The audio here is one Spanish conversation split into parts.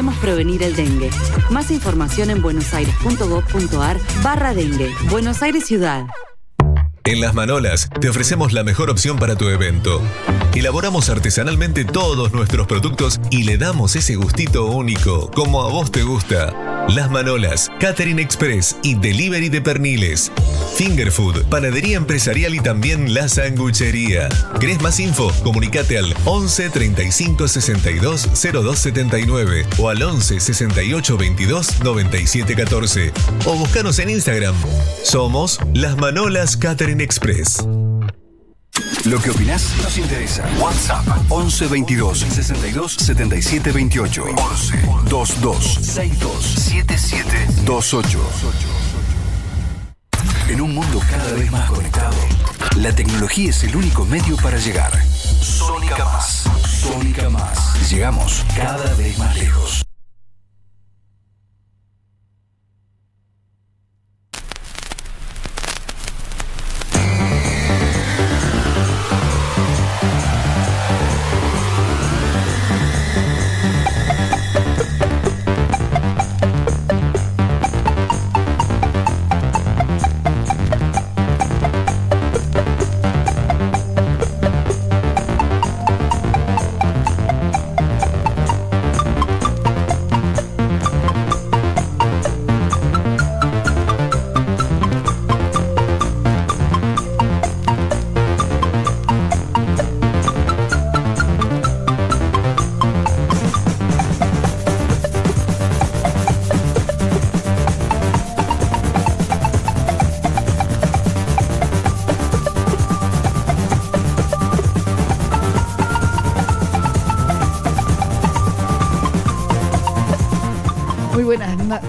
podemos prevenir el dengue. Más información en buenosaires.gov.ar/dengue. Buenos Aires Ciudad. En Las Manolas te ofrecemos la mejor opción para tu evento. Elaboramos artesanalmente todos nuestros productos y le damos ese gustito único, como a vos te gusta. Las Manolas, Catering Express y Delivery de perniles. Finger Food, panadería empresarial y también la sanguchería. ¿Querés más info? Comunicate al 11 35 62 02 79 o al 11 68 22 97 14 o buscanos en Instagram. Somos Las Manolas Catering Express. Lo que opinás nos interesa. WhatsApp 11 22 62 77 28 11 22 62 77 28. En un mundo cada vez más conectado, la tecnología es el único medio para llegar. Sónica Más. Sónica Más. Llegamos cada vez más lejos.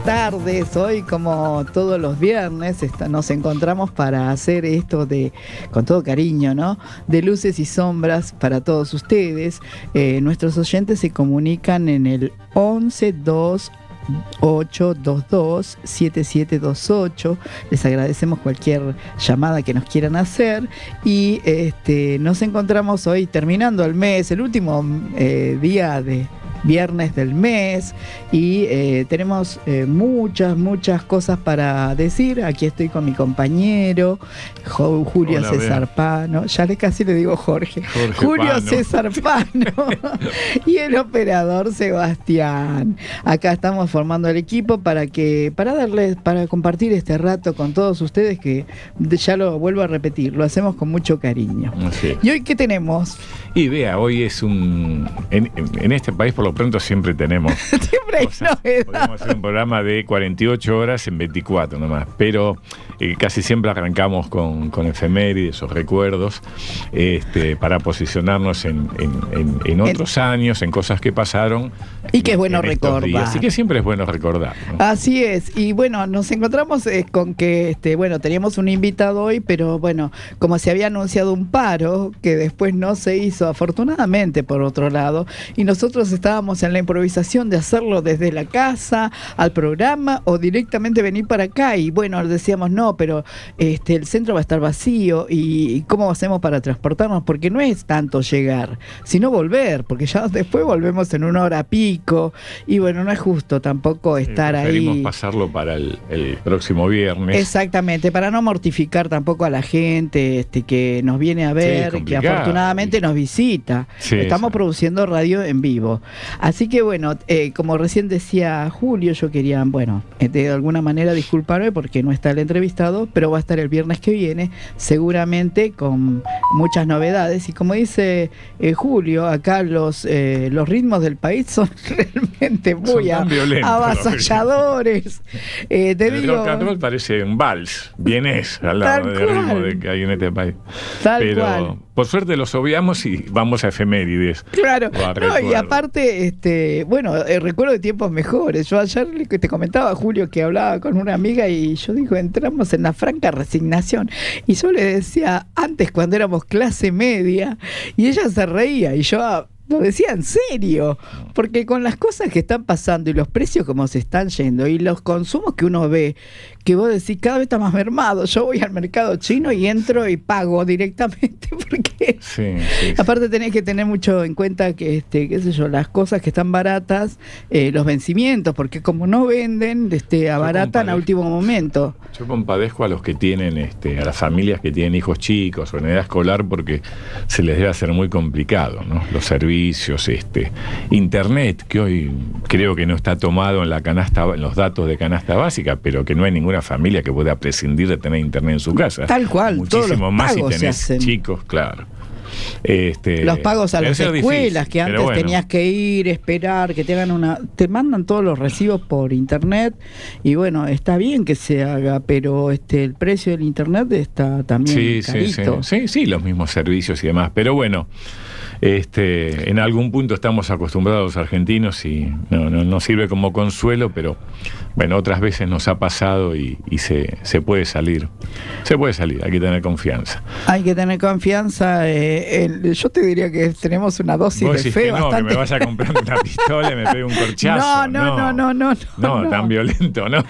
Tardes, hoy como todos los viernes nos encontramos para hacer esto con todo cariño, ¿no? De luces y sombras para todos ustedes. Nuestros oyentes se comunican en el 11-2822-7728. Les agradecemos cualquier llamada que nos quieran hacer y nos encontramos hoy terminando el mes, el último día de viernes del mes y tenemos muchas cosas para decir. Aquí estoy con mi compañero Julio Hola, César Pano, casi le digo Jorge Julio Pano. César Pano y el operador Sebastián. Acá estamos formando el equipo para compartir este rato con todos ustedes, que ya lo vuelvo a repetir, lo hacemos con mucho cariño. Sí. ¿Y hoy qué tenemos? Y vea, hoy es en este país por lo pronto siempre tenemos Siempre hay cosas. novedades. Podemos hacer un programa de 48 horas en 24 nomás, pero casi siempre arrancamos con efemérides o recuerdos para posicionarnos en otros años, en cosas que pasaron. Y que es bueno en estos recordar. días. Así que siempre es bueno recordar, ¿no? Así es, y bueno, nos encontramos con que, teníamos un invitado hoy, pero bueno, como se había anunciado un paro, que después no se hizo, afortunadamente, por otro lado, y nosotros estábamos en la improvisación de hacerlo desde la casa al programa o directamente venir para acá, y bueno, decíamos no, pero el centro va a estar vacío, y ¿cómo hacemos para transportarnos? Porque no es tanto llegar, sino volver, porque ya después volvemos en una hora pico, y bueno, no es justo tampoco estar preferimos ahí. pasarlo para el próximo viernes. Exactamente, para no mortificar tampoco a la gente que nos viene a ver, que complicado. afortunadamente nos visita. Sí, Estamos produciendo radio en vivo. Así que bueno, como recién decía Julio, yo quería, de alguna manera disculparme porque no está el entrevistado, pero va a estar el viernes que viene, seguramente con muchas novedades. Y como dice Julio, acá los ritmos del país son realmente muy Son tan violentos, avasalladores. Te El digo, rock and roll parece un vals, bien es, al lado Tal del ritmo cual. que hay en este país. Tal cual. Por suerte los obviamos y vamos a efemérides. Claro, O a no, y recuerdos. aparte, recuerdo de tiempos mejores. Yo ayer te comentaba, Julio, que hablaba con una amiga y yo digo, entramos en la franca resignación. Y yo le decía, antes cuando éramos clase media, y ella se reía, y yo lo decía en serio, porque con las cosas que están pasando y los precios como se están yendo y los consumos que uno ve, que vos decís, cada vez está más mermado. Yo voy al mercado chino y entro y pago directamente porque aparte tenés que tener mucho en cuenta que, qué sé yo, las cosas que están baratas, los vencimientos, porque como no venden, abaratan a último momento. Yo compadezco a los que tienen, a las familias que tienen hijos chicos o en edad escolar, porque se les debe hacer muy complicado, ¿no? Los servicios, internet, que hoy creo que no está tomado en la canasta, en los datos de canasta básica, pero que no hay ninguna familia que pueda prescindir de tener internet en su casa. Tal cual, muchísimo todos los más pagos si tenés se hacen. chicos, claro. Los pagos a las escuelas, difícil, que antes tenías que ir, esperar, que te mandan todos los recibos por internet, y bueno, está bien que se haga, pero el precio del internet está también carito. Sí, los mismos servicios y demás, pero bueno, en algún punto estamos acostumbrados los argentinos y no sirve como consuelo, pero bueno, otras veces nos ha pasado y se puede salir. Se puede salir, hay que tener confianza. Hay que tener confianza. Yo te diría que tenemos una dosis de fe bastante. Que me vaya a comprar una pistola y me pegue un corchazo. No, tan violento, ¿no?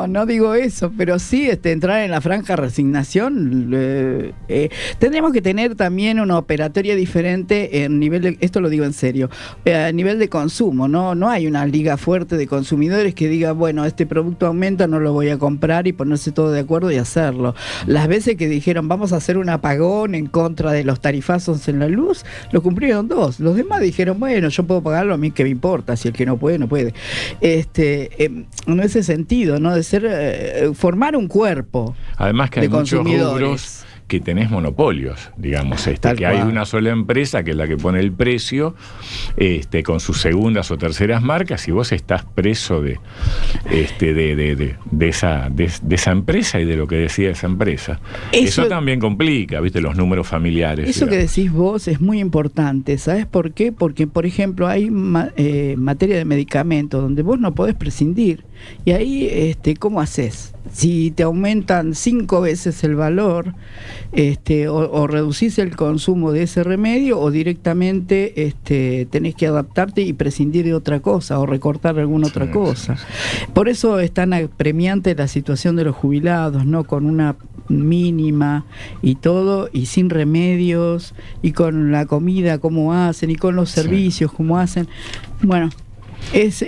No digo eso, pero sí entrar en la franja resignación. Tendríamos que tener también una operatoria diferente en nivel de, esto lo digo en serio, a nivel de consumo. No hay una liga fuerte de consumidores que diga, bueno, este producto aumenta, no lo voy a comprar, y ponerse todo de acuerdo y hacerlo. Las veces que dijeron vamos a hacer un apagón en contra de los tarifazos en la luz, lo cumplieron 2. Los demás dijeron, bueno, yo puedo pagarlo, a mí que me importa, si el que no puede, no puede. En ese sentido, ¿no? De ser, formar un cuerpo. Además que hay muchos rubros que tenés monopolios, digamos, que hay una sola empresa que es la que pone el precio, con sus segundas o terceras marcas, y vos estás preso de esa empresa y de lo que decía esa empresa. Eso también complica, ¿viste? Los números familiares. Eso, digamos, que decís vos es muy importante. ¿Sabes por qué? Porque, por ejemplo, hay materia de medicamentos donde vos no podés prescindir. Y ahí, ¿cómo haces? Si te aumentan 5 veces el valor, o reducís el consumo de ese remedio, o directamente tenés que adaptarte y prescindir de otra cosa, o recortar alguna otra cosa. Por eso es tan apremiante la situación de los jubilados, ¿no? Con una mínima y todo, y sin remedios, y con la comida como hacen, y con los servicios como hacen. Bueno, es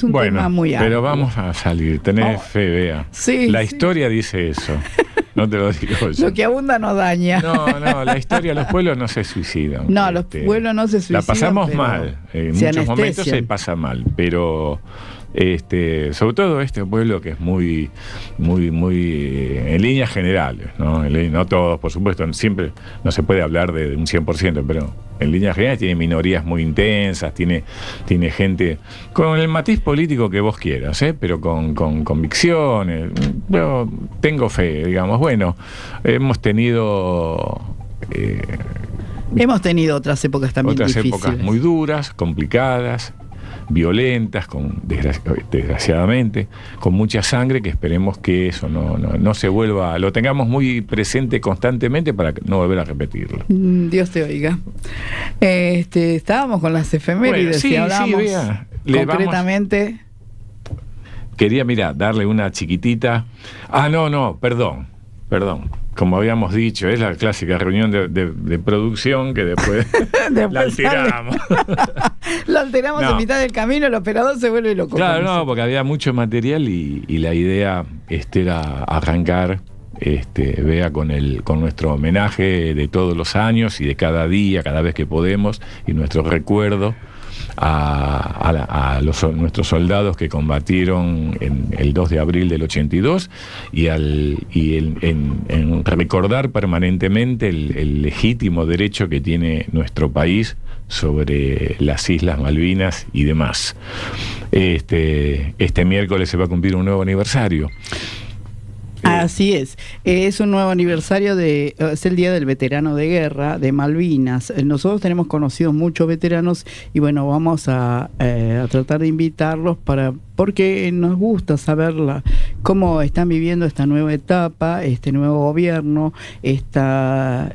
un tema muy amplio. Pero vamos a salir, tenés fe, Bea. Sí, la historia dice eso. No te lo digo yo. Lo que abunda no daña. No, la historia, los pueblos no se suicidan. No, los pueblos no se suicidan. La pasamos mal. En muchos momentos se pasa mal, pero sobre todo este pueblo que es muy en líneas generales, ¿no? No todos, por supuesto, siempre no se puede hablar de un 100%, pero en líneas generales tiene minorías muy intensas, tiene gente con el matiz político que vos quieras, pero con convicciones. Yo tengo fe, digamos. Bueno, hemos tenido otras épocas también difíciles. Otras épocas muy duras, complicadas, violentas, desgraciadamente, con mucha sangre, que esperemos que eso no se vuelva, lo tengamos muy presente constantemente para no volver a repetirlo. Dios te oiga. Estábamos con las efemérides, y hablamos concretamente. Quería, darle una chiquitita. Perdón. Como habíamos dicho, es la clásica reunión de producción que después la alteramos. La alteramos en mitad del camino, el operador se vuelve loco. Claro, porque había mucho material y la idea era arrancar, Bea, con nuestro homenaje de todos los años y de cada día, cada vez que podemos, y nuestro recuerdo a nuestros soldados que combatieron en el 2 de abril del 82 en recordar permanentemente el legítimo derecho que tiene nuestro país sobre las Islas Malvinas y demás. Este miércoles se va a cumplir un nuevo aniversario. Así es un nuevo aniversario es el Día del Veterano de Guerra de Malvinas. Nosotros tenemos conocidos muchos veteranos y bueno, vamos a tratar de invitarlos porque nos gusta saber cómo están viviendo esta nueva etapa, este nuevo gobierno, esta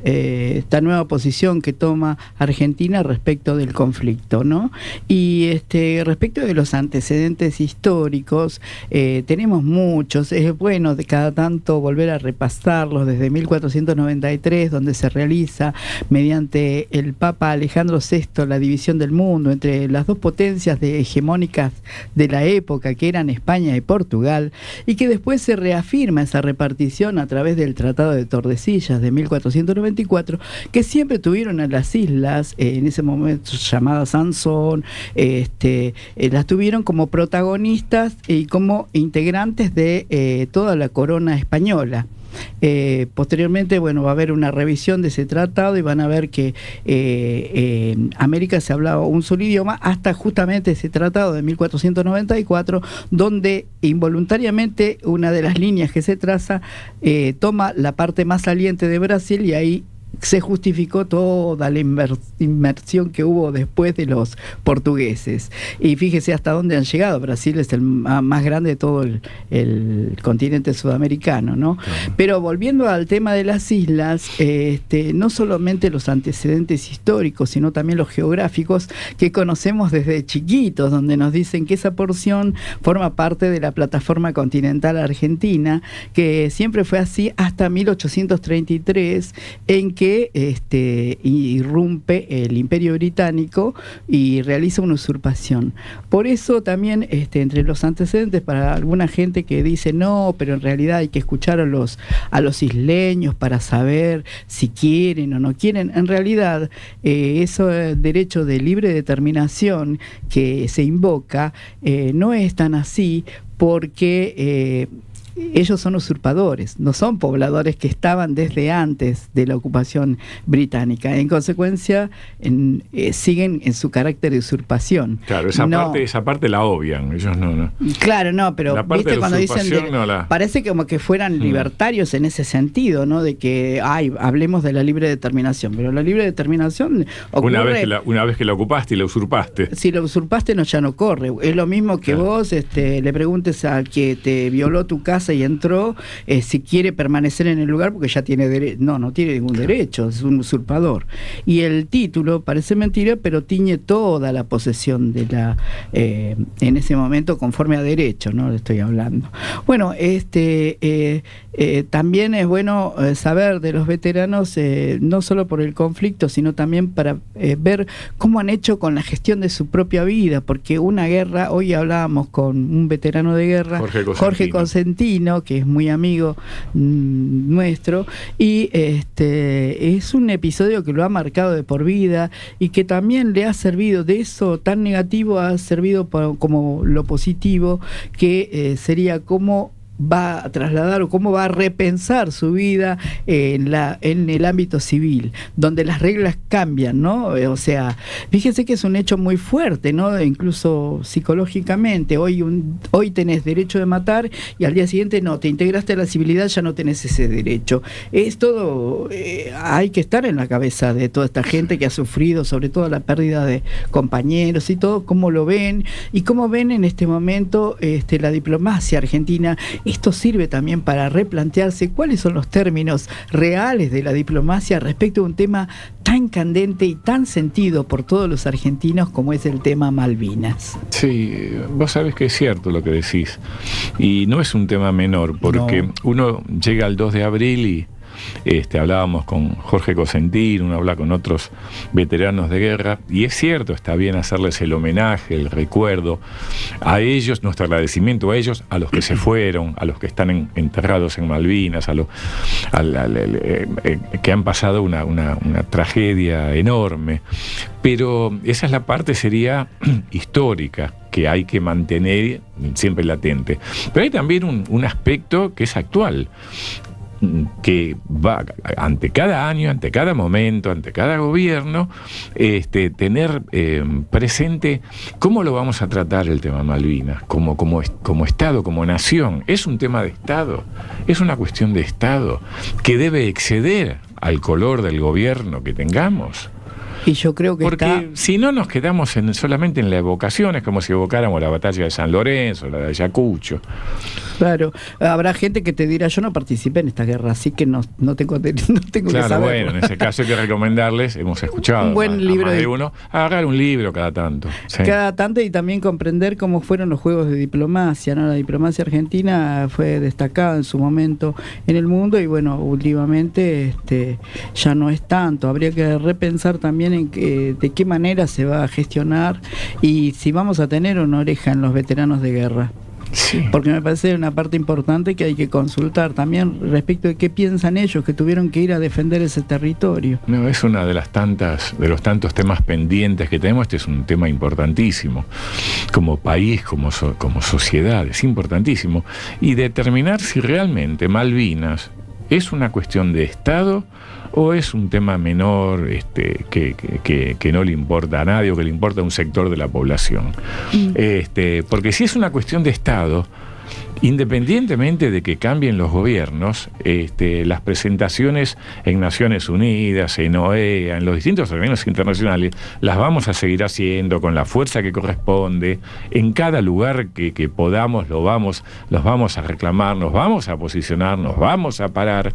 nueva posición que toma Argentina respecto del conflicto, ¿no? Y respecto de los antecedentes históricos, tenemos muchos. Es bueno de cada tanto volver a repasarlos desde 1493, donde se realiza mediante el Papa Alejandro VI la división del mundo entre las dos potencias hegemónicas de la época, que eran España y Portugal, y que después se reafirma esa repartición a través del Tratado de Tordesillas de 1494, que siempre tuvieron a las islas, en ese momento llamadas Sansón, las tuvieron como protagonistas y como integrantes de toda la corona española. Posteriormente, bueno, va a haber una revisión de ese tratado y van a ver que en América se hablaba un solo idioma hasta justamente ese tratado de 1494, donde involuntariamente una de las líneas que se traza toma la parte más saliente de Brasil, y ahí se justificó toda la inmersión que hubo después de los portugueses. Y fíjese hasta dónde han llegado. Brasil es el más grande de todo el continente sudamericano, ¿no? Claro. Pero volviendo al tema de las islas, no solamente los antecedentes históricos, sino también los geográficos que conocemos desde chiquitos, donde nos dicen que esa porción forma parte de la plataforma continental argentina, que siempre fue así hasta 1833, en que irrumpe el Imperio Británico y realiza una usurpación. Por eso también entre los antecedentes, para alguna gente que dice no, pero en realidad hay que escuchar a los isleños para saber si quieren o no quieren, en realidad ese derecho de libre determinación que se invoca no es tan así, porque ellos son usurpadores, no son pobladores que estaban desde antes de la ocupación británica. En consecuencia, siguen en su carácter de usurpación. Claro, esa parte la obvian, ellos no. Claro, no, pero viste cuando dicen parece como que fueran libertarios en ese sentido, ¿no? De que hablemos de la libre determinación, pero la libre determinación ocurre una vez que la ocupaste y la usurpaste. Si la usurpaste ya no corre. Es lo mismo que vos le preguntes al que te violó tu casa y entró, si quiere permanecer en el lugar porque ya tiene derecho. No tiene ningún derecho, es un usurpador. Y el título parece mentira, pero tiñe toda la posesión de en ese momento conforme a derecho, ¿no? Le estoy hablando. Bueno, también es bueno saber de los veteranos, no solo por el conflicto, sino también para ver cómo han hecho con la gestión de su propia vida, porque una guerra, hoy hablábamos con un veterano de guerra, Jorge Cosentino, que es muy amigo nuestro, y es un episodio que lo ha marcado de por vida y que también le ha servido, de eso tan negativo ha servido como lo positivo, que sería cómo va a trasladar o cómo va a repensar su vida en el ámbito civil, donde las reglas cambian, ¿no? O sea, fíjense que es un hecho muy fuerte, ¿no? Incluso psicológicamente, hoy tenés derecho de matar y al día siguiente no, te integraste a la civilidad, ya no tenés ese derecho. Es todo, hay que estar en la cabeza de toda esta gente que ha sufrido, sobre todo la pérdida de compañeros y todo, cómo lo ven y cómo ven en este momento la diplomacia argentina. Esto sirve también para replantearse cuáles son los términos reales de la diplomacia respecto a un tema tan candente y tan sentido por todos los argentinos como es el tema Malvinas. Sí, vos sabés que es cierto lo que decís. Y no es un tema menor, porque uno llega al 2 de abril y hablábamos con Jorge Cosentino, uno habla con otros veteranos de guerra, y es cierto, está bien hacerles el homenaje, el recuerdo a ellos, nuestro agradecimiento a ellos, a los que se fueron, a los que están enterrados en Malvinas, que han pasado una tragedia enorme. Pero esa es la parte, sería histórica, que hay que mantener siempre latente. Pero hay también un aspecto que es actual, que va ante cada año, ante cada momento, ante cada gobierno, tener presente cómo lo vamos a tratar el tema Malvinas, como Estado, como nación. Es un tema de Estado, es una cuestión de Estado que debe exceder al color del gobierno que tengamos. Y yo creo que porque si no nos quedamos solamente en la evocación, es como si evocáramos la batalla de San Lorenzo, la de Ayacucho. Claro, habrá gente que te dirá, yo no participé en esta guerra, así que no tengo que Claro, saber. bueno, en ese caso hay que recomendarles, hemos escuchado Un buen libro más de uno, agarrar un libro cada tanto. Sí. Cada tanto, y también comprender cómo fueron los juegos de diplomacia, ¿no? La diplomacia argentina fue destacada en su momento en el mundo y bueno, últimamente ya no es tanto. Habría que repensar también en de qué manera se va a gestionar y si vamos a tener una oreja en los veteranos de guerra. Sí. Porque me parece una parte importante que hay que consultar también respecto de qué piensan ellos que tuvieron que ir a defender ese territorio. No, es una de los tantos temas pendientes que tenemos. Este es un tema importantísimo como país, como sociedad, es importantísimo. Y determinar si realmente Malvinas es una cuestión de Estado o es un tema menor que no le importa a nadie o que le importa a un sector de la población. Porque si es una cuestión de Estado, independientemente de que cambien los gobiernos, las presentaciones en Naciones Unidas, en OEA, en los distintos organismos internacionales, las vamos a seguir haciendo con la fuerza que corresponde. En cada lugar que podamos los vamos a reclamar, nos vamos a posicionar, nos vamos a parar.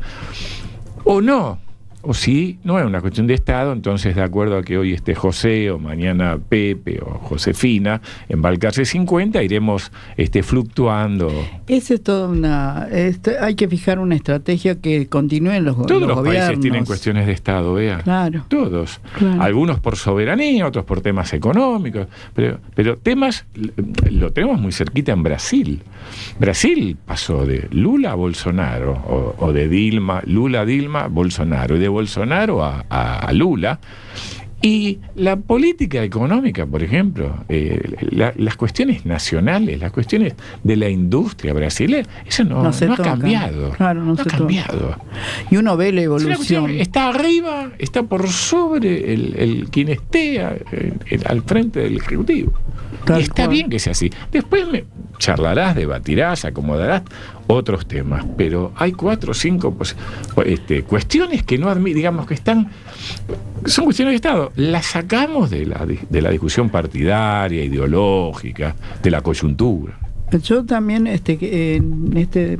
O no. O si no es una cuestión de Estado, entonces de acuerdo a que hoy esté José o mañana Pepe o Josefina en Balcarce 50 iremos fluctuando. Esa es toda hay que fijar una estrategia que continúe en los gobiernos. Todos los países tienen cuestiones de Estado, vea. Claro. Todos. Claro. Algunos por soberanía, otros por temas económicos, pero temas lo tenemos muy cerquita en Brasil. Brasil pasó de Lula a Bolsonaro o de Lula, Dilma, Bolsonaro, y de Bolsonaro a Lula. Y la política económica, por ejemplo, las cuestiones nacionales, las cuestiones de la industria brasileña, eso no ha cambiado. Claro, no ha cambiado. Y uno ve la evolución. Está arriba, está por sobre el quien esté al frente del Ejecutivo. Y está bien que sea así. Después charlarás, debatirás, acomodarás otros temas, pero hay 4 o 5 cuestiones que no digamos que son cuestiones de Estado. Las sacamos de la discusión partidaria, ideológica, de la coyuntura. Yo también en este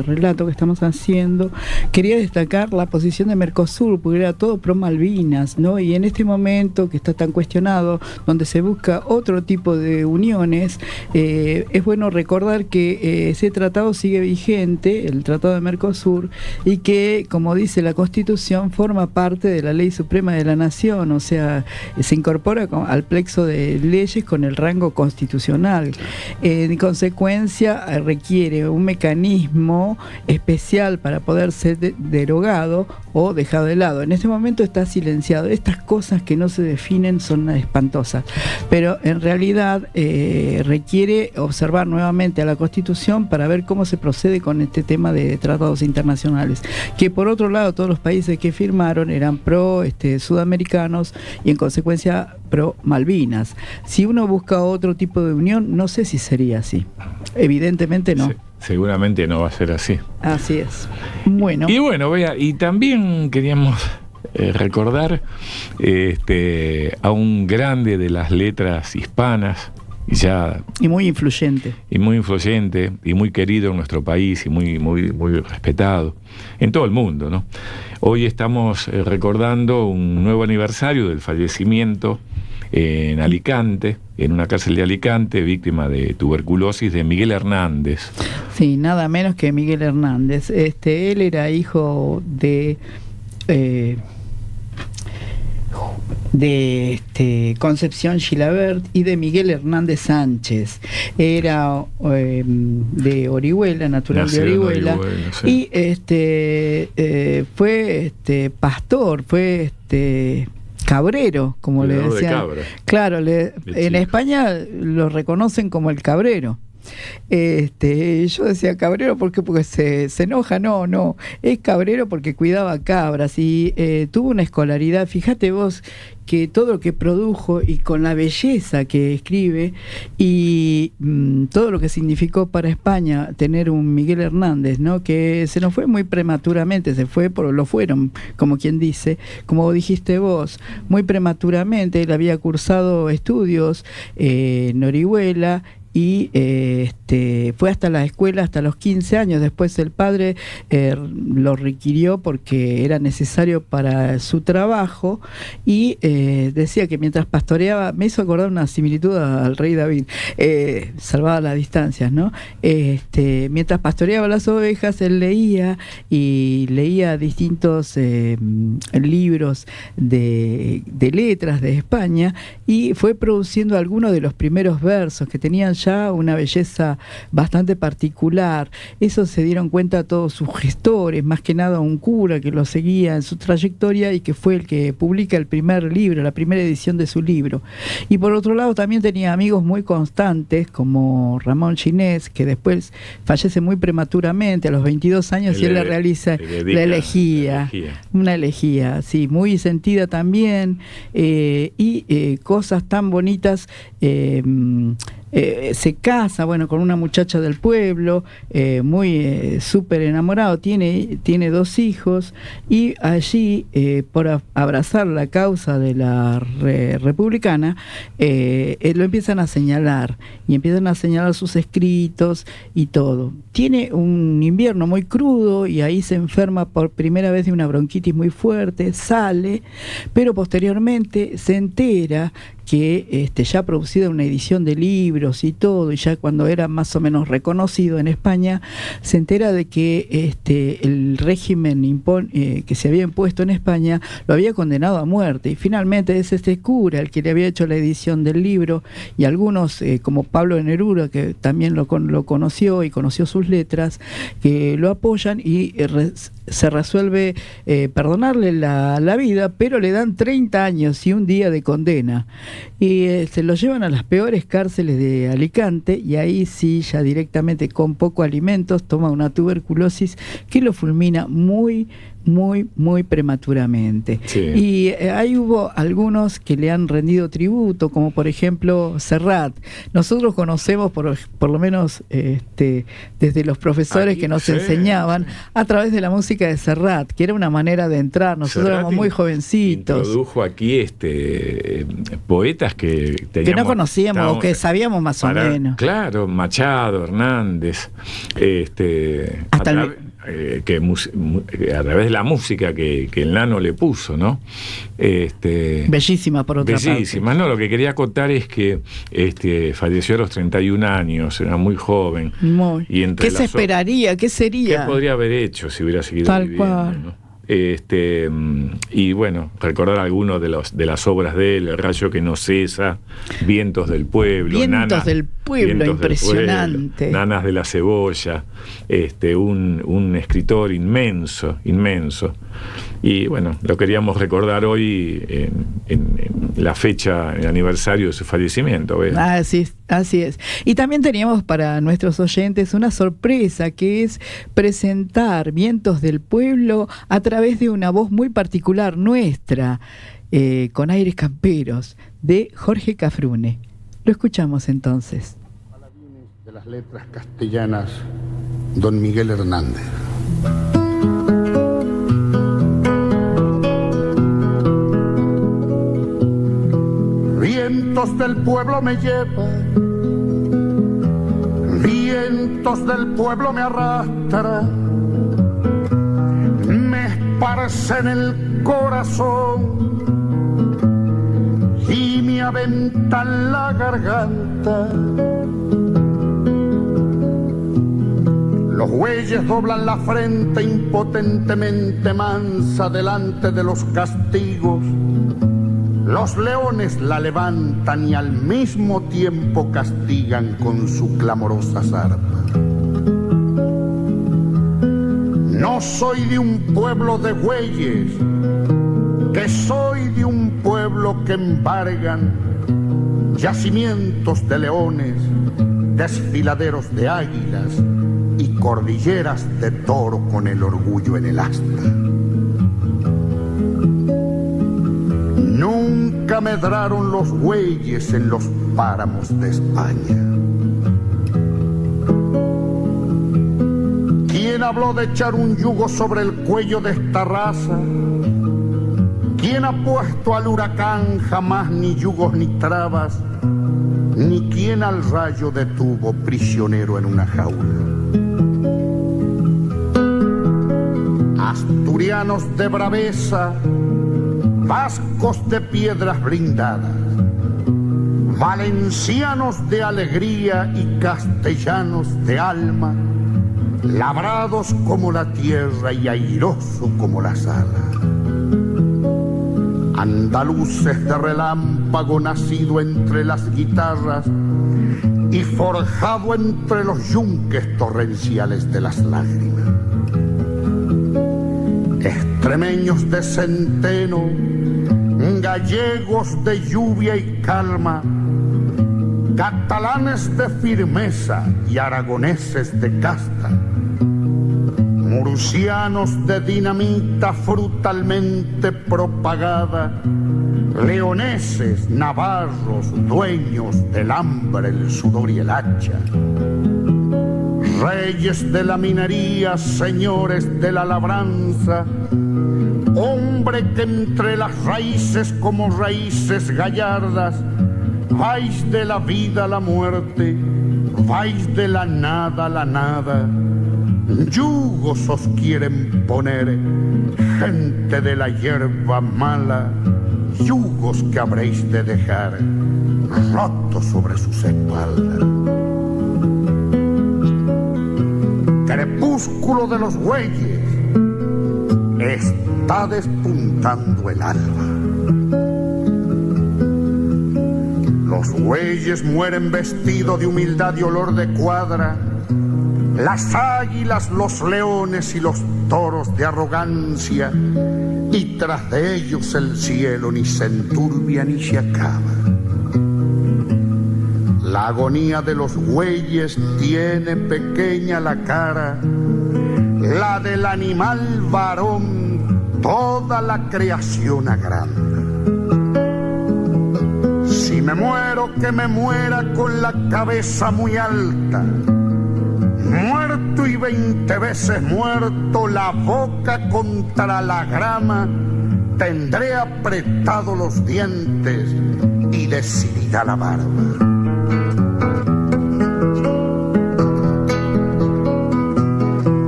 relato que estamos haciendo quería destacar la posición de Mercosur, porque era todo pro Malvinas, ¿no? Y en este momento que está tan cuestionado, donde se busca otro tipo de uniones, es bueno recordar que ese tratado sigue vigente, el Tratado de Mercosur, y que, como dice la Constitución, forma parte de la Ley Suprema de la Nación, o sea, se incorpora al plexo de leyes con el rango constitucional. En consecuencia, requiere un mecanismo especial para poder ser derogado o dejado de lado. En este momento está silenciado. Estas cosas que no se definen son espantosas, pero en realidad requiere observar nuevamente a la Constitución para ver cómo se procede con este tema de tratados internacionales, que por otro lado todos los países que firmaron eran pro sudamericanos y en consecuencia pro Malvinas. Si uno busca otro tipo de unión, no sé si sería así. Evidentemente no. Seguramente no va a ser así. Así es. Bueno. Y bueno, vea, y también queríamos recordar a un grande de las letras hispanas, y muy influyente y muy querido en nuestro país y muy respetado en todo el mundo, ¿no? Hoy estamos recordando un nuevo aniversario del fallecimiento en Alicante, en una cárcel de Alicante, víctima de tuberculosis, de Miguel Hernández. Sí, nada menos que Miguel Hernández. Él era hijo de Concepción Gilabert y de Miguel Hernández Sánchez. Era de Orihuela, natural de Orihuela, sí. Y fue pastor, fue cabrero, como le decían. Claro, en España lo reconocen como el cabrero. Yo decía cabrero porque se enoja, no, es cabrero porque cuidaba cabras y tuvo una escolaridad, fíjate vos, que todo lo que produjo y con la belleza que escribe y todo lo que significó para España tener un Miguel Hernández, ¿no? Que se nos fue muy prematuramente, lo fueron, como quien dice, como dijiste vos, muy prematuramente. Él había cursado estudios en Orihuela y fue hasta la escuela hasta los 15 años. Después el padre lo requirió porque era necesario para su trabajo y decía que mientras pastoreaba, me hizo acordar una similitud al rey David, salvaba las distancias, ¿no? Mientras pastoreaba las ovejas, él leía distintos libros de letras de España y fue produciendo algunos de los primeros versos que tenían ya una belleza bastante particular. Eso se dieron cuenta todos sus gestores, más que nada un cura que lo seguía en su trayectoria y que fue el que publica el primer libro, la primera edición de su libro. Y por otro lado también tenía amigos muy constantes como Ramón Ginés, que después fallece muy prematuramente a los 22 años y él le realiza la elegía, una elegía, sí, muy sentida también, y cosas tan bonitas. Se casa, con una muchacha del pueblo, muy súper enamorado, tiene 2 hijos y allí, por abrazar la causa de la republicana, lo empiezan a señalar y empiezan a señalar sus escritos y todo. Tiene un invierno muy crudo y ahí se enferma por primera vez de una bronquitis muy fuerte, sale, pero posteriormente se entera que ya ha producido una edición de libros y todo, y ya cuando era más o menos reconocido en España, se entera de que el régimen que se había impuesto en España lo había condenado a muerte, y finalmente es este cura el que le había hecho la edición del libro, y algunos, como Pablo Neruda, que también lo conoció y conoció sus letras, que lo apoyan y se resuelve perdonarle la vida, pero le dan 30 años y un día de condena. Y se lo llevan a las peores cárceles de Alicante, y ahí sí, ya directamente con poco alimentos, toma una tuberculosis que lo fulmina muy prematuramente. Sí. Y ahí hubo algunos que le han rendido tributo, como por ejemplo Serrat. Nosotros conocemos por lo menos desde los profesores que nos enseñaban a través de la música de Serrat, que era una manera de entrar. Nosotros Serrat éramos muy jovencitos. Introdujo aquí poetas que no conocíamos o que sabíamos más o menos. Claro, Machado, Hernández, hasta a través de la música que el nano le puso, ¿no? Bellísima, por otra parte. Bellísima. No, lo que quería contar es que falleció a los 31 años, era muy joven. Y entre ¿qué se esperaría? ¿Qué sería? ¿Qué podría haber hecho si hubiera seguido tal viviendo, cual? ¿no? Y recordar algunos de las obras de él: El rayo que no cesa, Vientos del pueblo, Vientos del pueblo, impresionante. Nanas de la cebolla, un escritor inmenso. Y lo queríamos recordar hoy en la fecha, el aniversario de su fallecimiento. ¿Ves? Así es. Y también teníamos para nuestros oyentes una sorpresa, que es presentar Vientos del Pueblo a través de una voz muy particular nuestra, con aires camperos, de Jorge Cafrune. Lo escuchamos entonces. Paladines de las letras castellanas, don Miguel Hernández. Vientos del pueblo me llevan, vientos del pueblo me arrastran, me esparcen el corazón y me aventan la garganta. Los bueyes doblan la frente impotentemente mansa delante de los castigos. Los leones la levantan y al mismo tiempo castigan con su clamorosa zarpa. No soy de un pueblo de bueyes, que soy de un pueblo que embargan yacimientos de leones, desfiladeros de águilas y cordilleras de toro con el orgullo en el asta. Nunca medraron los bueyes en los páramos de España. ¿Quién habló de echar un yugo sobre el cuello de esta raza? ¿Quién ha puesto al huracán jamás ni yugos ni trabas? Ni quién al rayo detuvo prisionero en una jaula. Asturianos de braveza, vascos de piedras blindadas, valencianos de alegría y castellanos de alma, labrados como la tierra y airoso como las alas. Andaluces de relámpago nacido entre las guitarras y forjado entre los yunques torrenciales de las lágrimas. Extremeños de centeno, gallegos de lluvia y calma, catalanes de firmeza y aragoneses de casta, murcianos de dinamita frutalmente propagada, leoneses, navarros, dueños del hambre, el sudor y el hacha, reyes de la minería, señores de la labranza, hombre que entre las raíces como raíces gallardas, vais de la vida a la muerte, vais de la nada a la nada. Yugos os quieren poner, gente de la hierba mala, yugos que habréis de dejar rotos sobre sus espaldas. Crepúsculo de los bueyes, está despuntando el alba. Los bueyes mueren vestidos de humildad y olor de cuadra, las águilas, los leones y los toros de arrogancia, y tras de ellos el cielo ni se enturbia ni se acaba. La agonía de los bueyes tiene pequeña la cara, la del animal varón toda la creación agranda. Si me muero, que me muera con la cabeza muy alta, muerto y 20 veces muerto, la boca contra la grama, tendré apretados los dientes y decidida la barba.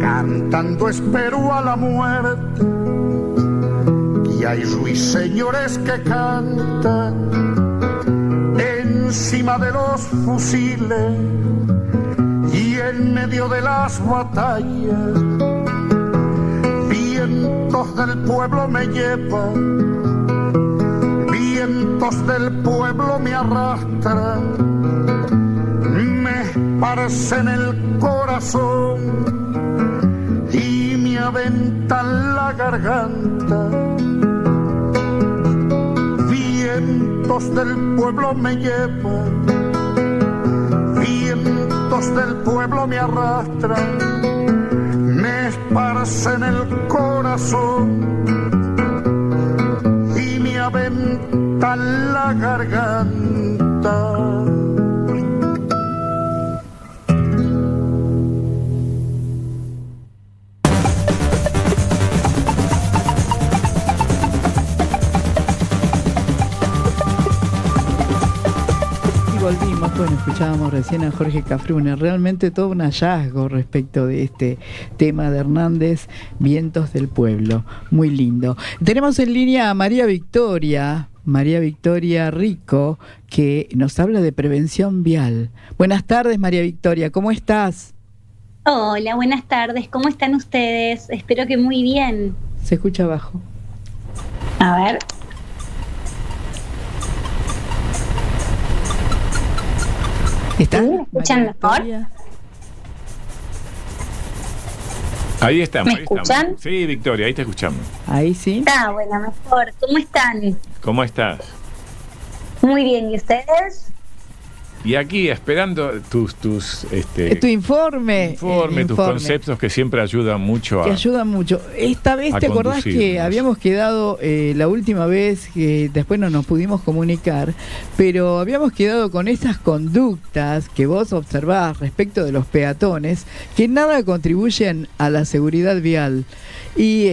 Cantando espero a la muerte, y hay ruiseñores que cantan encima de los fusiles y en medio de las batallas. Vientos del pueblo me llevan, vientos del pueblo me arrastran, me esparcen el corazón y me aventan la garganta. Vientos del pueblo me llevan, vientos del pueblo me arrastran, me esparcen el corazón y me aventan la garganta. Volvimos, bueno, escuchábamos recién a Jorge Cafrune, realmente todo un hallazgo respecto de este tema de Hernández, Vientos del Pueblo, muy lindo. Tenemos en línea a María Victoria Rico, que nos habla de prevención vial. Buenas tardes, María Victoria, ¿cómo estás? Hola, buenas tardes, ¿cómo están ustedes? Espero que muy bien. Se escucha bajo. A ver. ¿Estás? ¿Me escuchan mejor? Ahí estamos. ¿Me escuchan? Sí, Victoria, ahí te escuchamos. Ahí sí. Bueno, mejor. ¿Cómo están? ¿Cómo estás? Muy bien, ¿y ustedes? Y aquí esperando tu informe, tus conceptos que siempre ayudan mucho que ayudan mucho. Esta vez te acordás que habíamos quedado la última vez, que después no nos pudimos comunicar, pero habíamos quedado con esas conductas que vos observás respecto de los peatones que nada contribuyen a la seguridad vial. Y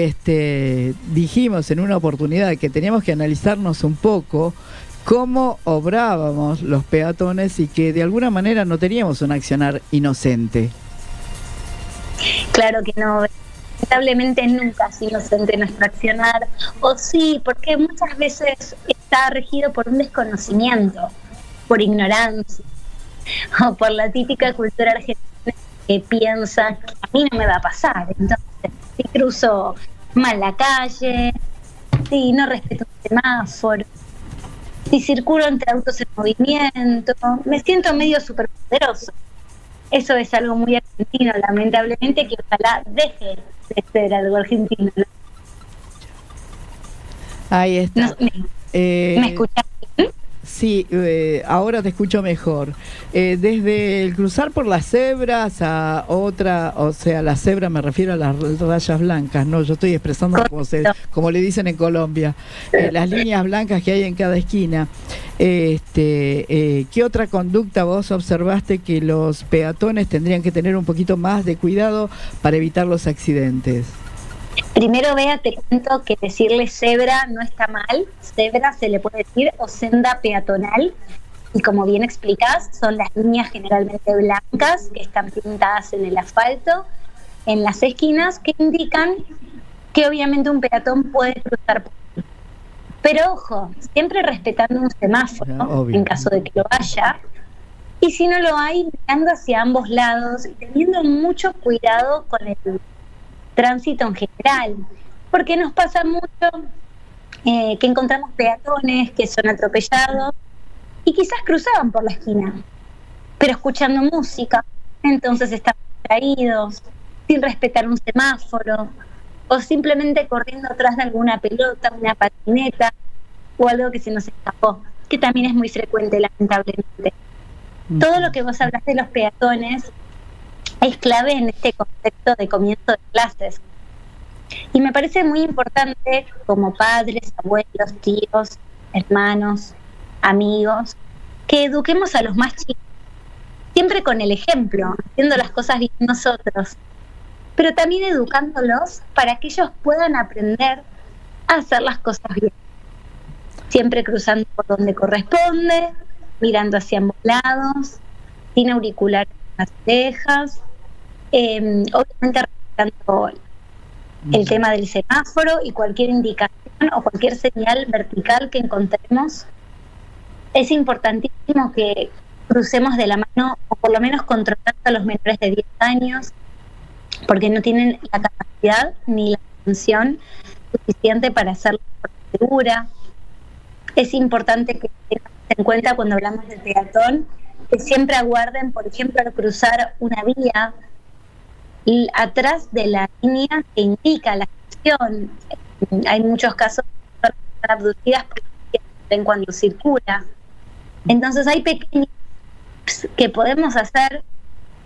dijimos en una oportunidad que teníamos que analizarnos un poco cómo obrábamos los peatones y que de alguna manera no teníamos un accionar inocente. Claro que no, lamentablemente nunca es inocente nuestro accionar, o sí, porque muchas veces está regido por un desconocimiento, por ignorancia, o por la típica cultura argentina que piensa que a mí no me va a pasar. Entonces, si cruzo mal la calle, si no respeto un semáforo, si circulo entre autos en movimiento, me siento medio superpoderoso. Eso es algo muy argentino, lamentablemente, que ojalá deje de ser algo argentino, ¿no? Ahí está. ¿Me escuchas? Sí, ahora te escucho mejor. Desde el cruzar por las cebras a otra, o sea, la cebra me refiero a las rayas blancas, no, yo estoy expresando como le dicen en Colombia, las líneas blancas que hay en cada esquina. ¿Qué otra conducta vos observaste que los peatones tendrían que tener un poquito más de cuidado para evitar los accidentes? Primero, Bea, te cuento que decirle cebra no está mal. Cebra se le puede decir o senda peatonal. Y como bien explicás, son las líneas generalmente blancas que están pintadas en el asfalto, en las esquinas, que indican que obviamente un peatón puede cruzar por ahí. Pero ojo, siempre respetando un semáforo, en caso de que lo haya. Y si no lo hay, mirando hacia ambos lados y teniendo mucho cuidado con el tránsito en general, porque nos pasa mucho que encontramos peatones que son atropellados y quizás cruzaban por la esquina, pero escuchando música, entonces están distraídos, sin respetar un semáforo, o simplemente corriendo atrás de alguna pelota, una patineta, o algo que se nos escapó, que también es muy frecuente, lamentablemente. Todo lo que vos hablas de los peatones es clave en este contexto de comienzo de clases. Y me parece muy importante, como padres, abuelos, tíos, hermanos, amigos, que eduquemos a los más chicos, siempre con el ejemplo, haciendo las cosas bien nosotros, pero también educándolos para que ellos puedan aprender a hacer las cosas bien. Siempre cruzando por donde corresponde, mirando hacia ambos lados, sin auriculares en las orejas, obviamente respetando el tema del semáforo y cualquier indicación o cualquier señal vertical que encontremos. Es importantísimo que crucemos de la mano, o por lo menos controlando a los menores de 10 años, porque no tienen la capacidad ni la atención suficiente para hacerlo de forma segura. Es importante que tengan en cuenta cuando hablamos de peatón, que siempre aguarden, por ejemplo, al cruzar una vía, y atrás de la línea que indica la acción. Hay muchos casos de personas abducidas cuando circula. Entonces hay pequeños que podemos hacer,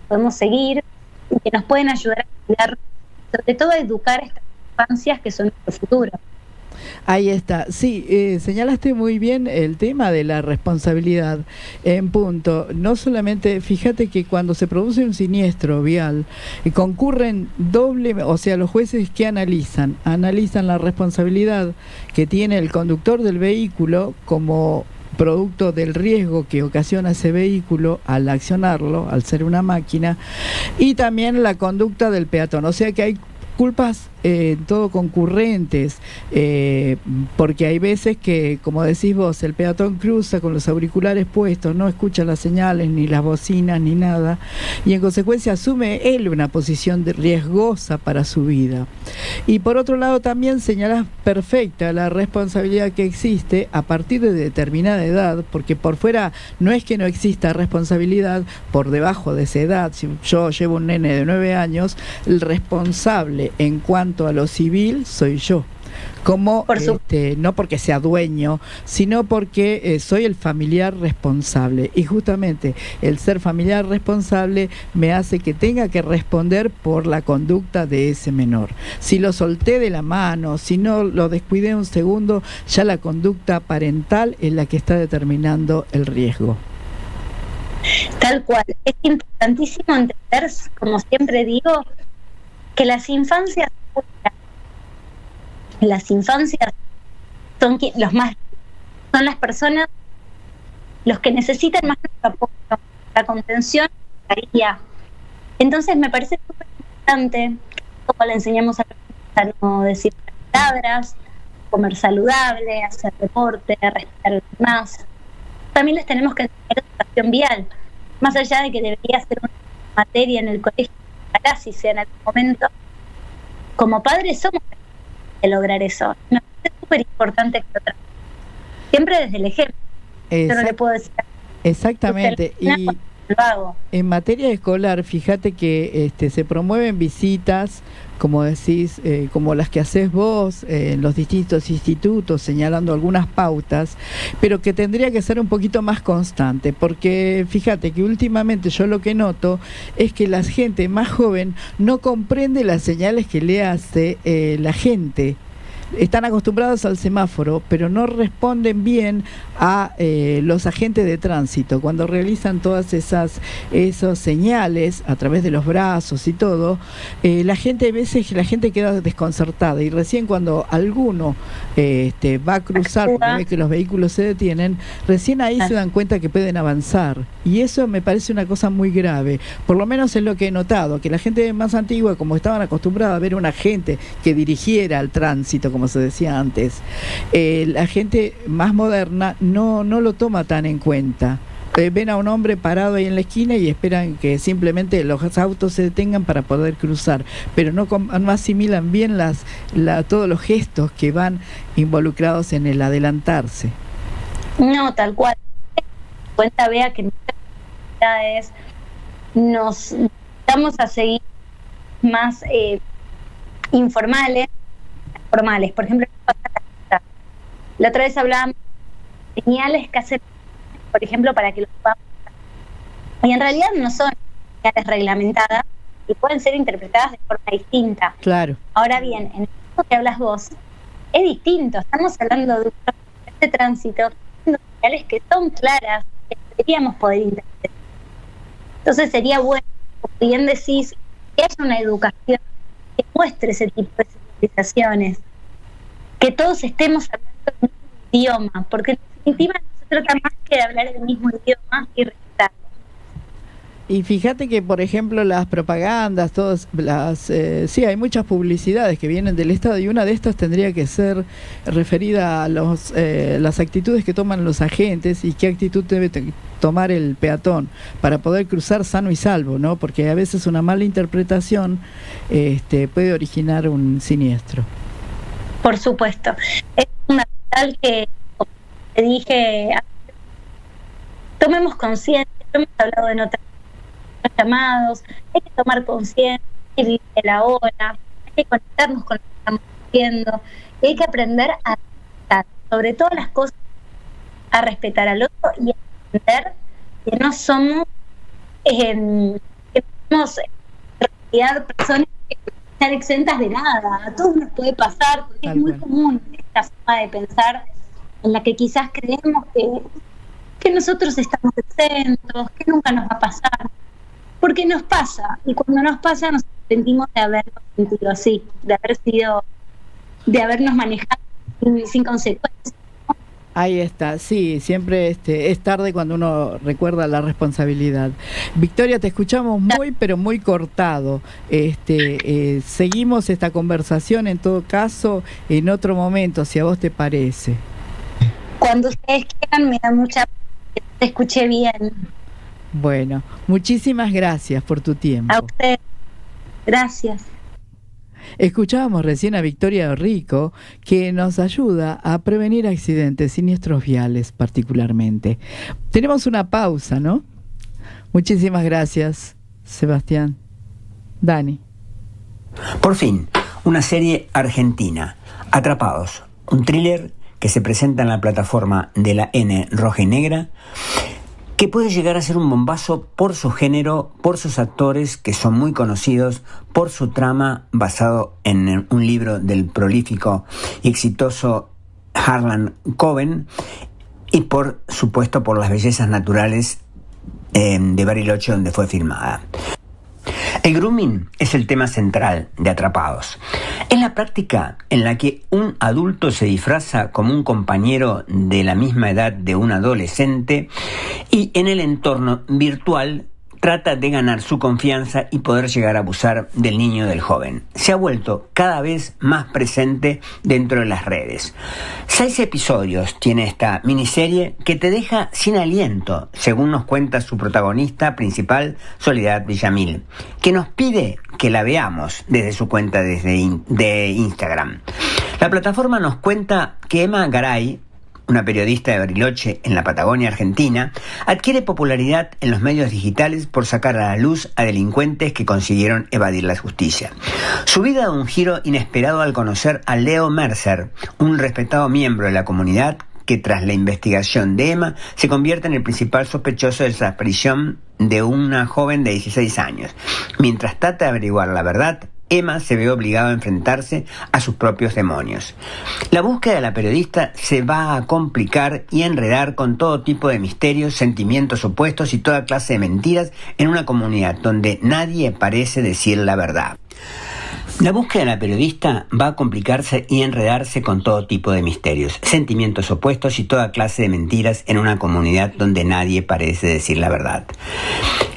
podemos seguir, y que nos pueden ayudar a cuidar, sobre todo a educar a estas infancias que son nuestro futuro. Ahí está, sí, señalaste muy bien el tema de la responsabilidad en punto. No solamente, fíjate que cuando se produce un siniestro vial, concurren o sea, los jueces que analizan la responsabilidad que tiene el conductor del vehículo como producto del riesgo que ocasiona ese vehículo al accionarlo, al ser una máquina, y también la conducta del peatón. O sea que hay culpas todo concurrentes, porque hay veces que, como decís vos, el peatón cruza con los auriculares puestos, no escucha las señales, ni las bocinas, ni nada, y en consecuencia asume él una posición riesgosa para su vida. Y por otro lado también señalás perfecta la responsabilidad que existe a partir de determinada edad, porque por fuera no es que no exista responsabilidad, por debajo de esa edad, si yo llevo un nene de 9 años, el responsable en cuanto a lo civil soy yo. como Por no porque sea dueño, sino porque soy el familiar responsable, y justamente el ser familiar responsable me hace que tenga que responder por la conducta de ese menor. Si lo solté de la mano, si no lo descuidé un segundo, ya la conducta parental es la que está determinando el riesgo. Tal cual. Es importantísimo entender, como siempre digo, que las infancias son son las personas los que necesitan más nuestro apoyo, la contención, la guía. Entonces me parece súper importante, como le enseñamos a no decir palabras, comer saludable, hacer deporte, respetar a los demás. También les tenemos que enseñar educación vial, más allá de que debería ser una materia en el colegio, ojalá si sea en algún momento. Como padres somos de lograr eso. Me parece súper importante que lo traten. Siempre desde el ejemplo. Yo no le puedo decir. Exactamente. Y lo hago. En materia escolar, fíjate que se promueven visitas, como decís, como las que haces vos en los distintos institutos, señalando algunas pautas, pero que tendría que ser un poquito más constante, porque fíjate que últimamente yo lo que noto es que la gente más joven no comprende las señales que le hace la gente. Están acostumbrados al semáforo, pero no responden bien a los agentes de tránsito. Cuando realizan todas esos señales a través de los brazos y todo, a veces la gente queda desconcertada, y recién cuando alguno va a cruzar, porque ve que los vehículos se detienen, recién ahí se dan cuenta que pueden avanzar. Y eso me parece una cosa muy grave. Por lo menos es lo que he notado, que la gente más antigua, como estaban acostumbrados a ver un agente que dirigiera el tránsito, como se decía antes, la gente más moderna no lo toma tan en cuenta. Ven a un hombre parado ahí en la esquina y esperan que simplemente los autos se detengan para poder cruzar, pero no asimilan bien todos los gestos que van involucrados en el adelantarse. No, tal cual. Cuenta, Bea, que nos vamos a seguir más formales. Por ejemplo, la otra vez hablábamos de señales que hacen, por ejemplo, para que los podamos usar. Y en realidad no son señales reglamentadas y pueden ser interpretadas de forma distinta. Claro. Ahora bien, en el caso que hablas vos, es distinto. Estamos hablando de un tránsito, de señales que son claras, que deberíamos poder interpretar. Entonces sería bueno, como bien decís, que haya una educación que muestre ese tipo de civilizaciones, que todos estemos hablando el mismo idioma, porque en definitiva no se trata más que de hablar el mismo idioma y respetarlo. Y fíjate que, por ejemplo, las propagandas, sí, hay muchas publicidades que vienen del Estado, y una de estas tendría que ser referida a las actitudes que toman los agentes y qué actitud debe tomar el peatón para poder cruzar sano y salvo, ¿no? Porque a veces una mala interpretación puede originar un siniestro. Por supuesto. Es fundamental que, como te dije, tomemos conciencia. Hemos hablado en otros llamados, hay que tomar conciencia, hay que vivir el ahora, hay que conectarnos con lo que estamos haciendo, y hay que aprender a respetar, sobre todas las cosas, a respetar al otro y a entender que no somos en realidad personas que están exentas de nada. A todos nos puede pasar, porque es muy común esta forma de pensar en la que quizás creemos que nosotros estamos exentos, que nunca nos va a pasar. Porque nos pasa, y cuando nos pasa nos sentimos de habernos sentido así, de habernos manejado sin consecuencias. Ahí está, sí, siempre es tarde cuando uno recuerda la responsabilidad. Victoria, te escuchamos pero muy cortado. Seguimos esta conversación en todo caso en otro momento, si a vos te parece. Cuando ustedes quieran, me da mucha que te escuché bien. Bueno, muchísimas gracias por tu tiempo. A usted, gracias. Escuchábamos recién a Victoria Rico, que nos ayuda a prevenir accidentes, siniestros viales particularmente. Tenemos una pausa, ¿no? Muchísimas gracias, Sebastián. Dani. Por fin, una serie argentina. Atrapados, un thriller que se presenta en la plataforma de la N roja y negra, que puede llegar a ser un bombazo por su género, por sus actores que son muy conocidos, por su trama basado en un libro del prolífico y exitoso Harlan Coben, y por supuesto por las bellezas naturales de Bariloche donde fue filmada. El grooming es el tema central de Atrapados. Es la práctica en la que un adulto se disfraza como un compañero de la misma edad de un adolescente y en el entorno virtual trata de ganar su confianza y poder llegar a abusar del niño del joven. Se ha vuelto cada vez más presente dentro de las redes. 6 episodios tiene esta miniserie que te deja sin aliento, según nos cuenta su protagonista principal, Soledad Villamil, que nos pide que la veamos desde su cuenta de Instagram. La plataforma nos cuenta que Emma Garay, una periodista de Bariloche en la Patagonia Argentina, adquiere popularidad en los medios digitales por sacar a la luz a delincuentes que consiguieron evadir la justicia. Su vida da un giro inesperado al conocer a Leo Mercer, un respetado miembro de la comunidad que tras la investigación de Emma se convierte en el principal sospechoso de la desaparición de una joven de 16 años. Mientras trata de averiguar la verdad, Emma se ve obligada a enfrentarse a sus propios demonios. La búsqueda de la periodista se va a complicar y enredar con todo tipo de misterios, sentimientos opuestos y toda clase de mentiras en una comunidad donde nadie parece decir la verdad. La búsqueda de la periodista va a complicarse y enredarse con todo tipo de misterios, sentimientos opuestos y toda clase de mentiras en una comunidad donde nadie parece decir la verdad.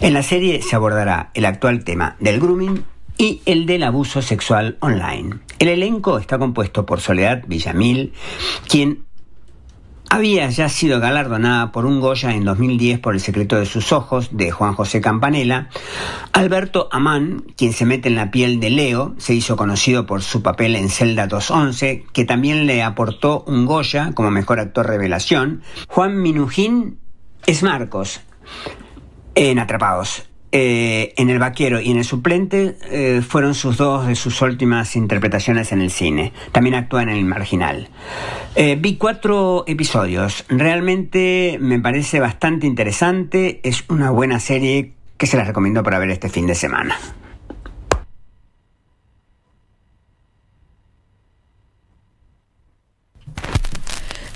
En la serie se abordará el actual tema del grooming y el del abuso sexual online. El elenco está compuesto por Soledad Villamil, quien había ya sido galardonada por un Goya en 2010 por El secreto de sus ojos, de Juan José Campanella. Alberto Amán, quien se mete en la piel de Leo, se hizo conocido por su papel en Celda 211, que también le aportó un Goya como mejor actor revelación. Juan Minujín es Marcos en Atrapados. En El vaquero y en El suplente fueron dos de sus últimas interpretaciones en el cine. También actúa en El marginal. Vi 4 episodios. Realmente me parece bastante interesante. Es una buena serie que se las recomiendo para ver este fin de semana.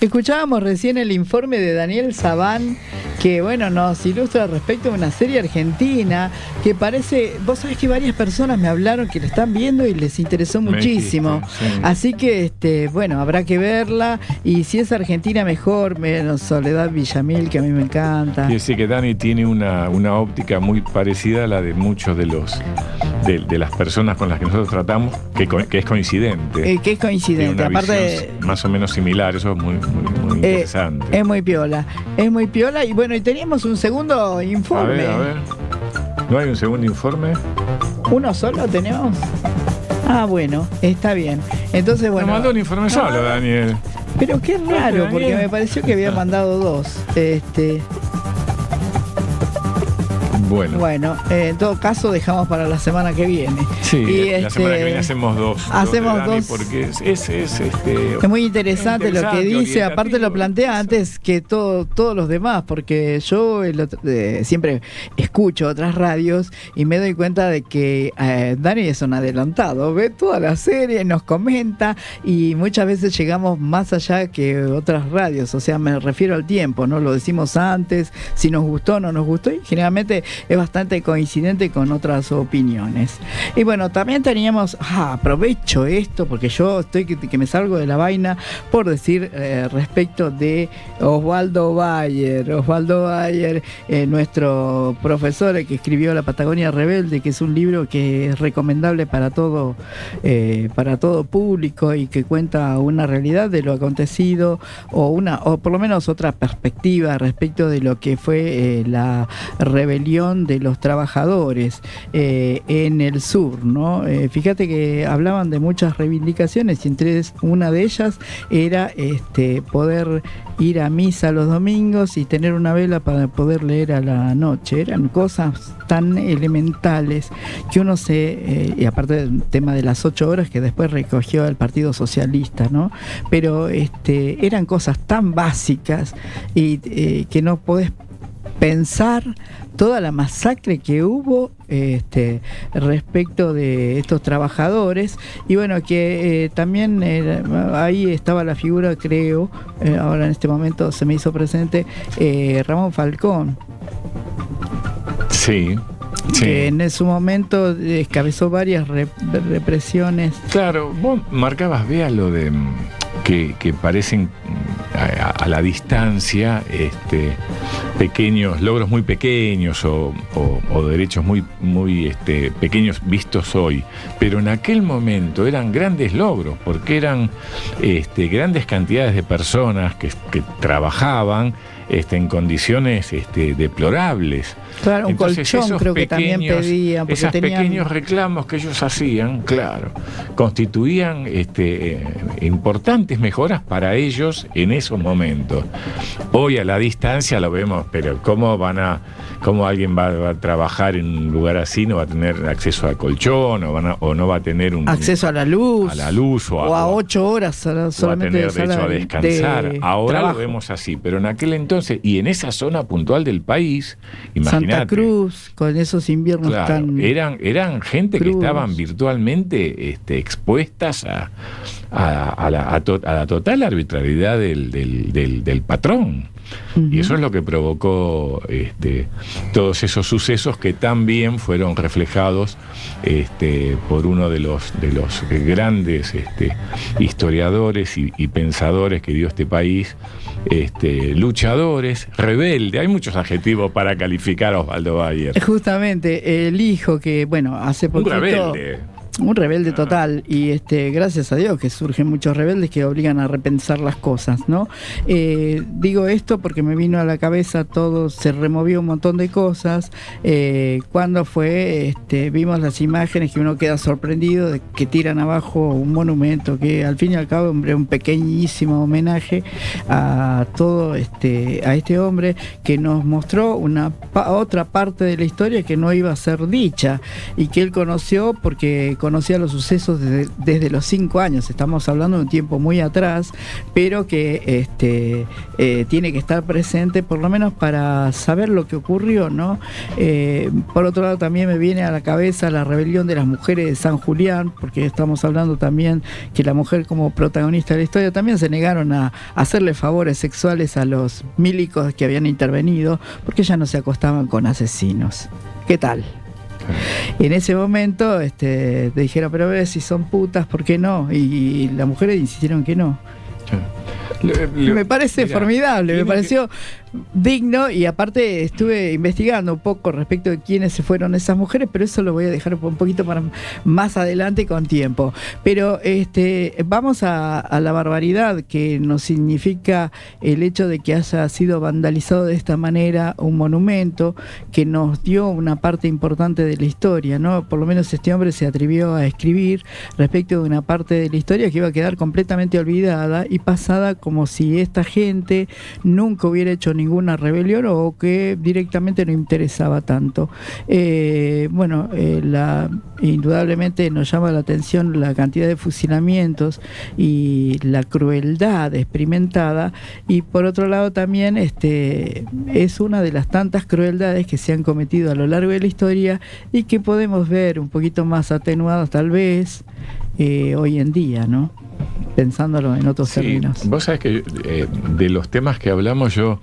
Escuchábamos recién el informe de Daniel Sabán, que bueno, nos ilustra respecto a una serie argentina que parece, vos sabés que varias personas me hablaron que la están viendo y les interesó muchísimo. Sí. Así que bueno, habrá que verla, y si es argentina mejor, menos Soledad Villamil, que a mí me encanta. Y sí, que Dani tiene una óptica muy parecida a la de muchos de las personas con las que nosotros tratamos, que es coincidente. Que es coincidente, aparte más o menos similar, eso es muy interesante. Es muy piola, y bueno, y teníamos un segundo informe. A ver. ¿No hay un segundo informe? ¿Uno solo tenemos? Ah, bueno, está bien. Entonces, bueno. Me mandó un informe solo, Daniel. Pero qué raro, porque me pareció que había mandado 2. Bueno, en todo caso dejamos para la semana que viene. Sí, y la semana que viene hacemos 2. Hacemos 2. Porque es muy interesante lo que dice, aparte lo plantea antes que todos los demás, porque yo siempre escucho otras radios y me doy cuenta de que Dani es un adelantado, ve toda la serie, nos comenta, y muchas veces llegamos más allá que otras radios, o sea, me refiero al tiempo, ¿no? Lo decimos antes, si nos gustó o no nos gustó, y generalmente es bastante coincidente con otras opiniones. Y bueno, también teníamos, aprovecho esto porque yo estoy que me salgo de la vaina por decir respecto de Osvaldo Bayer, nuestro profesor que escribió La Patagonia Rebelde, que es un libro que es recomendable para todo público y que cuenta una realidad de lo acontecido o por lo menos otra perspectiva respecto de lo que fue la rebelión situación de los trabajadores en el sur, ¿no? Fíjate que hablaban de muchas reivindicaciones y entre una de ellas era poder ir a misa los domingos y tener una vela para poder leer a la noche. Eran cosas tan elementales que uno y aparte del tema de las 8 horas que después recogió el Partido Socialista, ¿no? Pero eran cosas tan básicas y que no podés pensar toda la masacre que hubo respecto de estos trabajadores y bueno, que también ahí estaba la figura, creo, ahora en este momento se me hizo presente, Ramón Falcón. Sí. Que en su momento encabezó varias represiones. Claro, vos marcabas, Bea, lo de que parecen a la distancia pequeños logros muy pequeños o derechos muy pequeños vistos hoy, pero en aquel momento eran grandes logros porque eran grandes cantidades de personas que trabajaban en condiciones deplorables. Claro, un entonces, colchón creo que también pedían. Esos pequeños reclamos que ellos hacían, claro, constituían importantes mejoras para ellos en esos momentos. Hoy a la distancia lo vemos, pero ¿cómo alguien va a trabajar en un lugar así? No va a tener acceso al colchón o no va a tener un acceso a la luz o a 8 horas solamente va a tener derecho a descansar. Ahora trabajo. Lo vemos así, pero en aquel entonces y en esa zona puntual del país, imagínate, Santa Cruz, con esos inviernos tan eran gente crudos, que estaban virtualmente expuestas a la total arbitrariedad del patrón. Uh-huh. Y eso es lo que provocó todos esos sucesos que también fueron reflejados por uno de los grandes historiadores y pensadores que dio este país, luchadores, rebelde. Hay muchos adjetivos para calificar a Osvaldo Bayer. Justamente, el hijo que, bueno, hace poquito... Un rebelde total y gracias a Dios que surgen muchos rebeldes que obligan a repensar las cosas, ¿no? Digo esto porque me vino a la cabeza todo, se removió un montón de cosas cuando vimos las imágenes que uno queda sorprendido de que tiran abajo un monumento que al fin y al cabo es un pequeñísimo homenaje a todo a este hombre que nos mostró otra parte de la historia que no iba a ser dicha y que él conoció porque conocía los sucesos desde los 5 años. Estamos hablando de un tiempo muy atrás, pero que tiene que estar presente por lo menos para saber lo que ocurrió, ¿no? Por otro lado también me viene a la cabeza la rebelión de las mujeres de San Julián, porque estamos hablando también que la mujer como protagonista de la historia también se negaron a hacerle favores sexuales a los milicos que habían intervenido, porque ya no se acostaban con asesinos. ¿Qué tal? En ese momento dijeron, pero ves, si son putas, ¿por qué no? Y las mujeres insistieron que no. Me parece formidable, me pareció digno y aparte estuve investigando un poco respecto de quiénes se fueron esas mujeres, pero eso lo voy a dejar un poquito para más adelante con tiempo. Pero vamos a la barbaridad que nos significa el hecho de que haya sido vandalizado de esta manera un monumento que nos dio una parte importante de la historia, ¿no? Por lo menos este hombre se atrevió a escribir respecto de una parte de la historia que iba a quedar completamente olvidada y pasada como si esta gente nunca hubiera hecho ninguna rebelión o que directamente no interesaba tanto. Indudablemente nos llama la atención la cantidad de fusilamientos y la crueldad experimentada y por otro lado también es una de las tantas crueldades que se han cometido a lo largo de la historia y que podemos ver un poquito más atenuadas tal vez hoy en día, ¿no? Pensándolo en otros términos. Vos sabés que de los temas que hablamos yo,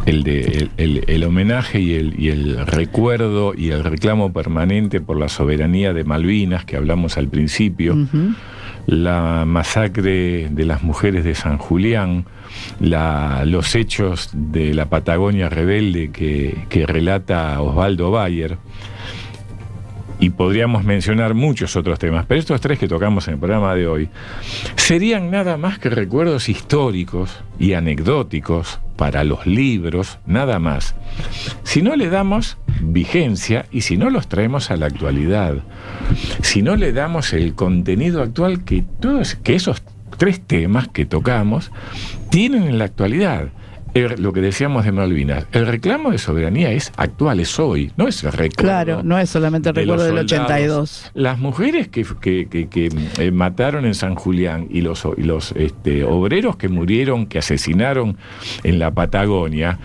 el homenaje y el recuerdo y el reclamo permanente por la soberanía de Malvinas que hablamos al principio, uh-huh. La masacre de las mujeres de San Julián, los hechos de la Patagonia rebelde que relata Osvaldo Bayer. Y podríamos mencionar muchos otros temas, pero estos 3 que tocamos en el programa de hoy serían nada más que recuerdos históricos y anecdóticos para los libros, nada más. Si no le damos vigencia y si no los traemos a la actualidad, si no le damos el contenido actual que esos 3 temas que tocamos tienen en la actualidad. Lo que decíamos de Malvinas, el reclamo de soberanía es actual, es hoy, no es el recuerdo. Claro, no es solamente el recuerdo del 82. Las mujeres que mataron en San Julián y los obreros que murieron, que asesinaron en la Patagonia,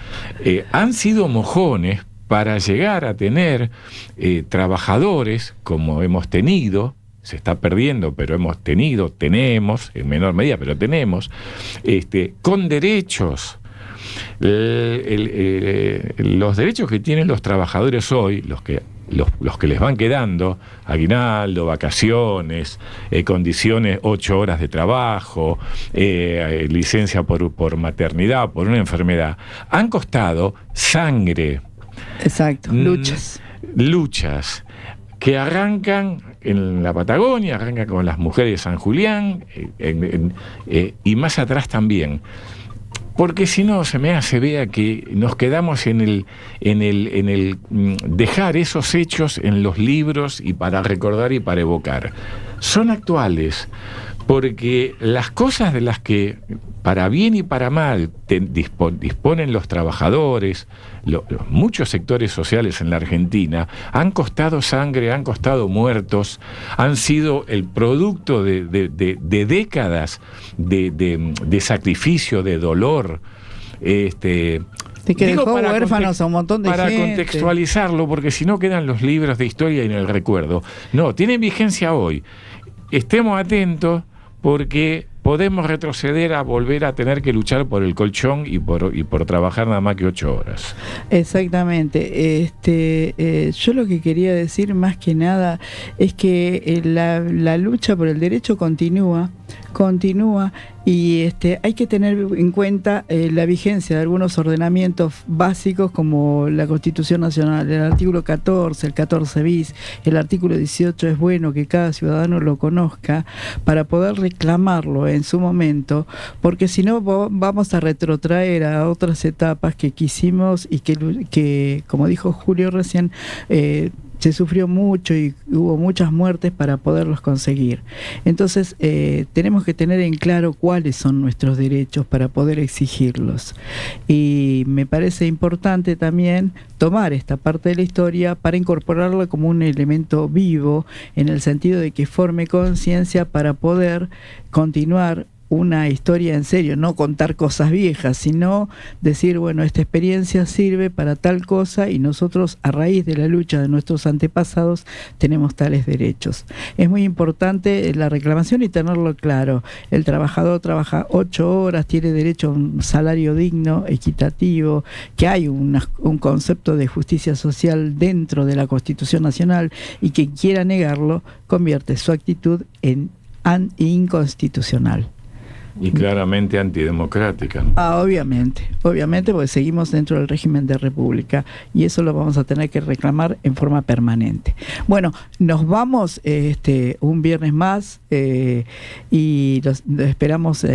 han sido mojones para llegar a tener trabajadores como hemos tenido. Se está perdiendo, pero tenemos, en menor medida, pero tenemos, con derechos. Los derechos que tienen los trabajadores hoy, los que les van quedando, aguinaldo, vacaciones, condiciones, 8 horas de trabajo, licencia por maternidad, por una enfermedad, han costado sangre. Exacto, luchas que arrancan en la Patagonia, arrancan con las mujeres de San Julián, y más atrás también. Porque si no, se vea que nos quedamos en el dejar esos hechos en los libros y para recordar y para evocar. Son actuales, porque las cosas de las que, para bien y para mal, disponen los trabajadores, muchos sectores sociales en la Argentina, han costado sangre, han costado muertos, han sido el producto de décadas de sacrificio, de dolor. De que dejó huérfanos a un montón de gente. Para contextualizarlo, porque si no quedan los libros de historia y en el recuerdo. No, tienen vigencia hoy. Estemos atentos, porque podemos retroceder a volver a tener que luchar por el colchón y por trabajar nada más que 8 horas. Exactamente. Yo lo que quería decir más que nada es que la lucha por el derecho continúa y hay que tener en cuenta la vigencia de algunos ordenamientos básicos como la Constitución Nacional, el artículo 14, el 14 bis, el artículo 18. Es bueno que cada ciudadano lo conozca para poder reclamarlo en su momento, porque si no vamos a retrotraer a otras etapas que quisimos y que como dijo Julio recién, se sufrió mucho y hubo muchas muertes para poderlos conseguir. Entonces tenemos que tener en claro cuáles son nuestros derechos para poder exigirlos. Y me parece importante también tomar esta parte de la historia para incorporarla como un elemento vivo, en el sentido de que forme conciencia para poder continuar una historia en serio, no contar cosas viejas, sino decir, bueno, esta experiencia sirve para tal cosa y nosotros, a raíz de la lucha de nuestros antepasados, tenemos tales derechos. Es muy importante la reclamación y tenerlo claro. El trabajador trabaja 8 horas, tiene derecho a un salario digno, equitativo, que hay un concepto de justicia social dentro de la Constitución Nacional, y quien quiera negarlo convierte su actitud en inconstitucional. Y claramente antidemocrática. Obviamente, porque seguimos dentro del régimen de república y eso lo vamos a tener que reclamar en forma permanente. Bueno, nos vamos un viernes más y los esperamos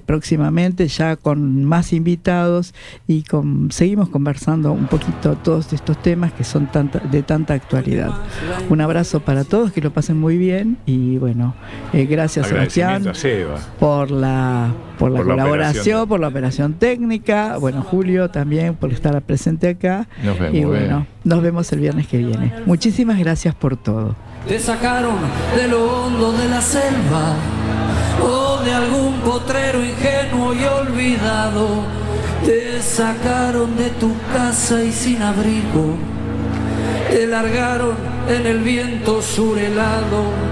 próximamente ya con más invitados y seguimos conversando un poquito todos estos temas que son de tanta actualidad. Un abrazo para todos, que lo pasen muy bien y bueno, gracias Sebastián por la colaboración, por la operación técnica. Bueno, Julio también por estar presente acá. Nos vemos. Y bueno, nos vemos el viernes que viene. Muchísimas gracias por todo. Te sacaron de lo hondo de la selva o de algún potrero ingenuo y olvidado. Te sacaron de tu casa y sin abrigo. Te largaron en el viento sur helado.